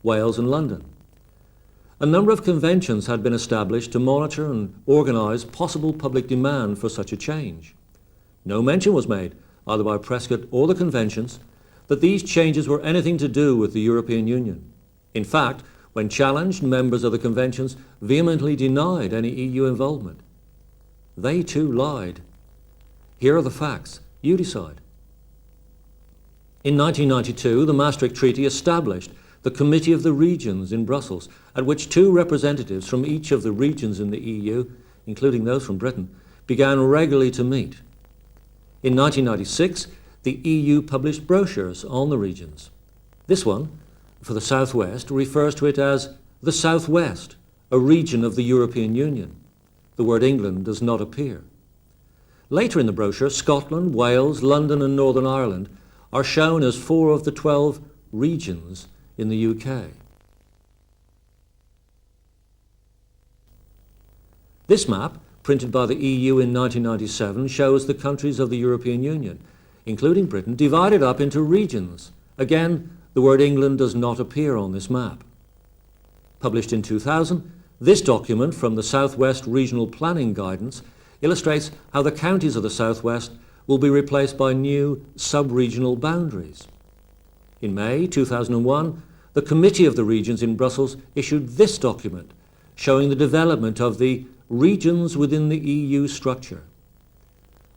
Wales and London. A number of conventions had been established to monitor and organise possible public demand for such a change. No mention was made, either by Prescott or the conventions, that these changes were anything to do with the European Union. In fact, when challenged, members of the conventions vehemently denied any EU involvement. They too lied. Here are the facts. You decide. In 1992, the Maastricht Treaty established the Committee of the Regions in Brussels, at which two representatives from each of the regions in the EU, including those from Britain, began regularly to meet. In 1996, the EU published brochures on the regions. This one, for the Southwest, refers to it as the Southwest, a region of the European Union. The word England does not appear. Later in the brochure, Scotland, Wales, London and Northern Ireland are shown as 4 of the 12 regions in the UK. This map, printed by the EU in 1997, shows the countries of the European Union, including Britain, divided up into regions. Again, the word England does not appear on this map. Published in 2000, this document from the Southwest Regional Planning Guidance illustrates how the counties of the Southwest will be replaced by new sub-regional boundaries. In May 2001, the Committee of the Regions in Brussels issued this document, showing the development of the regions within the EU structure.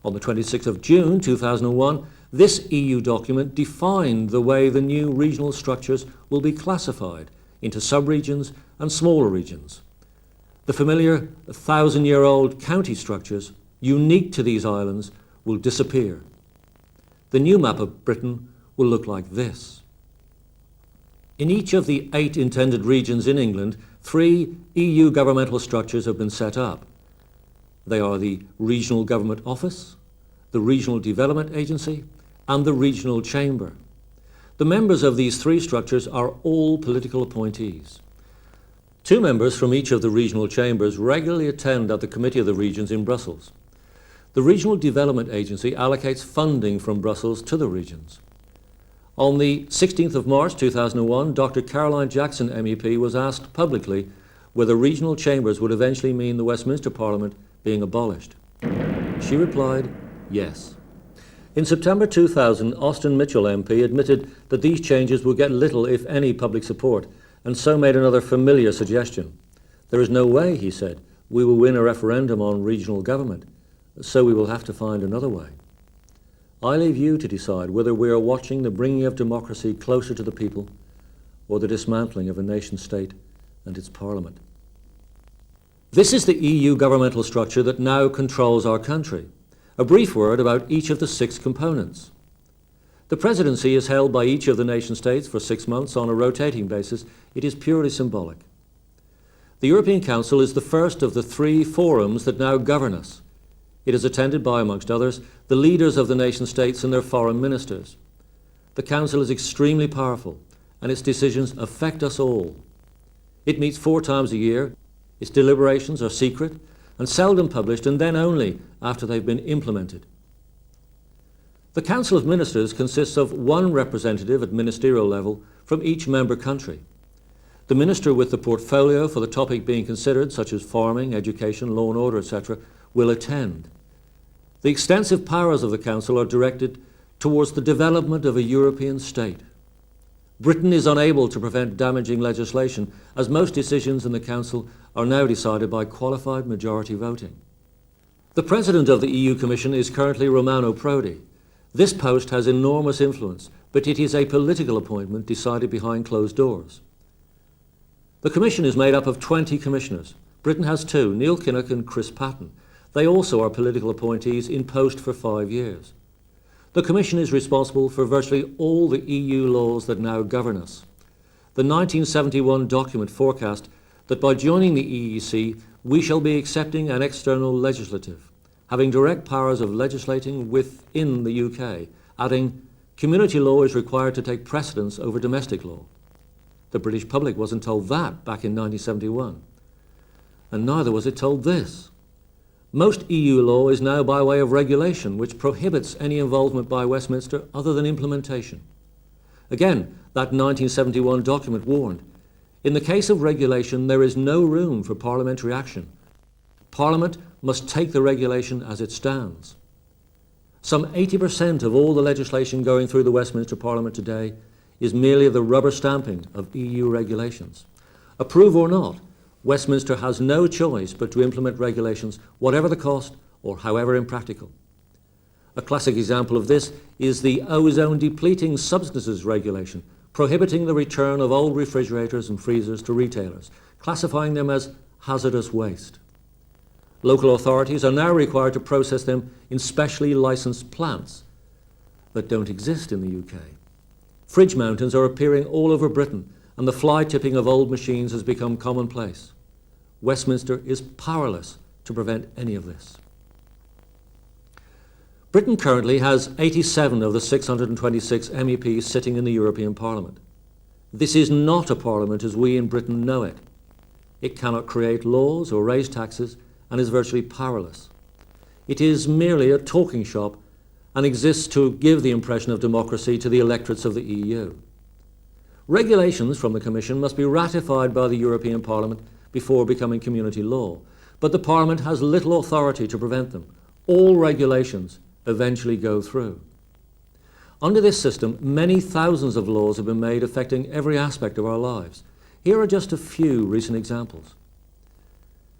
On the 26th of June 2001, this EU document defined the way the new regional structures will be classified into sub-regions and smaller regions. The familiar 1,000-year-old county structures, unique to these islands, will disappear. The new map of Britain will look like this. In each of the 8 intended regions in England, 3 EU governmental structures have been set up. They are the Regional Government Office, the Regional Development Agency, and the Regional Chamber. The members of these 3 structures are all political appointees. 2 members from each of the regional chambers regularly attend at the Committee of the Regions in Brussels. The Regional Development Agency allocates funding from Brussels to the regions. On the 16th of March 2001, Dr. Caroline Jackson MEP was asked publicly whether regional chambers would eventually mean the Westminster Parliament being abolished. She replied, yes. In September 2000, Austin Mitchell MP admitted that these changes would get little, if any, public support, and so made another familiar suggestion. There is no way, he said, we will win a referendum on regional government, so we will have to find another way. I leave you to decide whether we are watching the bringing of democracy closer to the people or the dismantling of a nation-state and its parliament. This is the EU governmental structure that now controls our country. A brief word about each of the 6 components. The presidency is held by each of the nation-states for 6 months on a rotating basis. It is purely symbolic. The European Council is the first of the 3 forums that now govern us. It is attended by, amongst others, the leaders of the nation-states and their foreign ministers. The Council is extremely powerful, and its decisions affect us all. It meets 4 times a year. Its deliberations are secret and seldom published, and then only after they've been implemented. The Council of Ministers consists of 1 representative at ministerial level from each member country. The minister with the portfolio for the topic being considered, such as farming, education, law and order, etc., will attend. The extensive powers of the Council are directed towards the development of a European state. Britain is unable to prevent damaging legislation, as most decisions in the Council are now decided by qualified majority voting. The President of the EU Commission is currently Romano Prodi. This post has enormous influence, but it is a political appointment decided behind closed doors. The Commission is made up of 20 commissioners. Britain has 2, Neil Kinnock and Chris Patten. They also are political appointees in post for 5 years. The Commission is responsible for virtually all the EU laws that now govern us. The 1971 document forecast that by joining the EEC, we shall be accepting an external legislative, having direct powers of legislating within the UK, adding, community law is required to take precedence over domestic law. The British public wasn't told that back in 1971. And neither was it told this. Most EU law is now by way of regulation, which prohibits any involvement by Westminster other than implementation. Again, that 1971 document warned, In the case of regulation, there is no room for parliamentary action. Parliament must take the regulation as it stands. Some 80% of all the legislation going through the Westminster Parliament today is merely the rubber stamping of EU regulations. Approve or not, Westminster has no choice but to implement regulations, whatever the cost or however impractical. A classic example of this is the ozone depleting substances regulation, prohibiting the return of old refrigerators and freezers to retailers, classifying them as hazardous waste. Local authorities are now required to process them in specially licensed plants that don't exist in the UK. Fridge mountains are appearing all over Britain, and the fly tipping of old machines has become commonplace. Westminster is powerless to prevent any of this. Britain currently has 87 of the 626 MEPs sitting in the European Parliament. This is not a parliament as we in Britain know it. It cannot create laws or raise taxes and is virtually powerless. It is merely a talking shop and exists to give the impression of democracy to the electorates of the EU. Regulations from the Commission must be ratified by the European Parliament before becoming community law, but the Parliament has little authority to prevent them. All regulations eventually go through. Under this system, many thousands of laws have been made affecting every aspect of our lives. Here are just a few recent examples.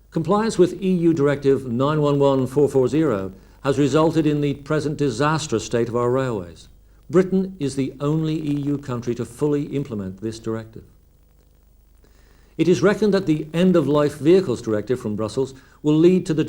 Compliance with EU Directive 911/440 has resulted in the present disastrous state of our railways. Britain is the only EU country to fully implement this directive. It is reckoned that the End-of-Life Vehicles Directive from Brussels will lead to the